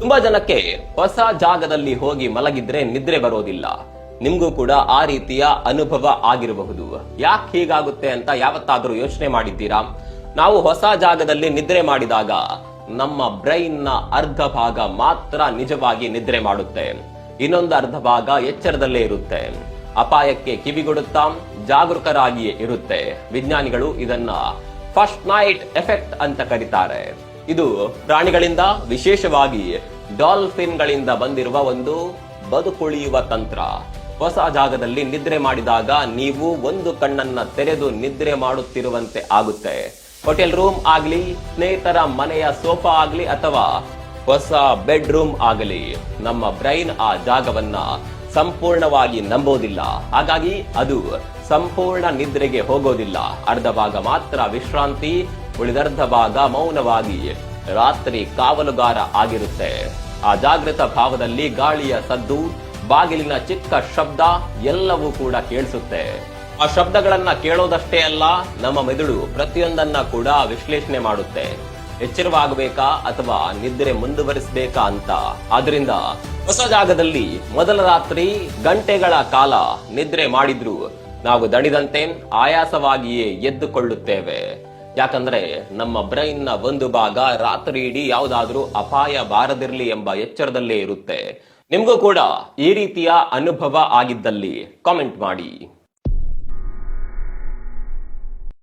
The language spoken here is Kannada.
ತುಂಬಾ ಜನಕ್ಕೆ ಹೊಸ ಜಾಗದಲ್ಲಿ ಹೋಗಿ ಮಲಗಿದ್ರೆ ನಿದ್ರೆ ಬರೋದಿಲ್ಲ. ನಿಮ್ಗೂ ಕೂಡ ಆ ರೀತಿಯ ಅನುಭವ ಆಗಿರಬಹುದು. ಯಾಕೆ ಹೀಗಾಗುತ್ತೆ ಅಂತ ಯಾವತ್ತಾದ್ರೂ ಯೋಚನೆ ಮಾಡಿದ್ದೀರಾ? ನಾವು ಹೊಸ ಜಾಗದಲ್ಲಿ ನಿದ್ರೆ ಮಾಡಿದಾಗ ನಮ್ಮ ಬ್ರೈನ್ ನ ಅರ್ಧ ಭಾಗ ಮಾತ್ರ ನಿಜವಾಗಿ ನಿದ್ರೆ ಮಾಡುತ್ತೆ, ಇನ್ನೊಂದು ಅರ್ಧ ಭಾಗ ಎಚ್ಚರದಲ್ಲೇ ಇರುತ್ತೆ, ಅಪಾಯಕ್ಕೆ ಕಿವಿಗೊಡುತ್ತಾ ಜಾಗರೂಕರಾಗಿಯೇ ಇರುತ್ತೆ. ವಿಜ್ಞಾನಿಗಳು ಇದನ್ನ ಫಸ್ಟ್ ನೈಟ್ ಎಫೆಕ್ಟ್ ಅಂತ ಕರೀತಾರೆ. ಇದು ಪ್ರಾಣಿಗಳಿಂದ, ವಿಶೇಷವಾಗಿ ಡಾಲ್ಫಿನ್ ಗಳಿಂದ ಬಂದಿರುವ ಒಂದು ಬದುಕುಳಿಯುವ ತಂತ್ರ. ಹೊಸ ಜಾಗದಲ್ಲಿ ನಿದ್ರೆ ಮಾಡಿದಾಗ ನೀವು ಒಂದು ಕಣ್ಣನ್ನ ತೆರೆದು ನಿದ್ರೆ ಮಾಡುತ್ತಿರುವಂತೆ ಆಗುತ್ತೆ. ಹೋಟೆಲ್ ರೂಮ್ ಆಗ್ಲಿ, ಸ್ನೇಹಿತರ ಮನೆಯ ಸೋಫಾ ಆಗ್ಲಿ, ಅಥವಾ ಹೊಸ ಬೆಡ್ ರೂಮ್ ಆಗಲಿ, ನಮ್ಮ ಬ್ರೈನ್ ಆ ಜಾಗವನ್ನ ಸಂಪೂರ್ಣವಾಗಿ ನಂಬೋದಿಲ್ಲ. ಹಾಗಾಗಿ ಅದು ಸಂಪೂರ್ಣ ನಿದ್ರೆಗೆ ಹೋಗೋದಿಲ್ಲ. ಅರ್ಧ ಭಾಗ ಮಾತ್ರ ವಿಶ್ರಾಂತಿ, ಉಳಿದರ್ಧ ಭಾಗ ಮೌನವಾಗಿ ರಾತ್ರಿ ಕಾವಲುಗಾರ ಆಗಿರುತ್ತೆ. ಆ ಜಾಗೃತ ಭಾವದಲ್ಲಿ ಗಾಳಿಯ ಸದ್ದು, ಬಾಗಿಲಿನ ಚಿಕ್ಕ ಶಬ್ದ ಎಲ್ಲವೂ ಕೂಡ ಕೇಳಿಸುತ್ತೆ. ಆ ಶಬ್ದಗಳನ್ನ ಕೇಳೋದಷ್ಟೇ ಅಲ್ಲ, ನಮ್ಮ ಮೆದುಳು ಪ್ರತಿಯೊಂದನ್ನ ಕೂಡ ವಿಶ್ಲೇಷಣೆ ಮಾಡುತ್ತೆ. ಎಚ್ಚರವಾಗಬೇಕಾ ಅಥವಾ ನಿದ್ರೆ ಮುಂದುವರಿಸಬೇಕಾ ಅಂತ. ಆದ್ರಿಂದ ಹೊಸ ಜಾಗದಲ್ಲಿ ಮೊದಲ ರಾತ್ರಿ ಗಂಟೆಗಳ ಕಾಲ ನಿದ್ರೆ ಮಾಡಿದ್ರು ನಾವು ದಣಿದಂತೆ ಆಯಾಸವಾಗಿಯೇ ಎದ್ದುಕೊಳ್ಳುತ್ತೇವೆ. ಯಾಕಂದ್ರೆ ನಮ್ಮ ಬ್ರೈನ್ ನ ಒಂದು ಭಾಗ ರಾತ್ರಿ ಇಡೀ ಯಾವುದಾದ್ರೂ ಅಪಾಯ ಬಾರದಿರ್ಲಿ ಎಂಬ ಎಚ್ಚರದಲ್ಲೇ ಇರುತ್ತೆ. ನಿಮ್ಗೂ ಕೂಡ ಈ ರೀತಿಯ ಅನುಭವ ಆಗಿದ್ದಲ್ಲಿ ಕಾಮೆಂಟ್ ಮಾಡಿ.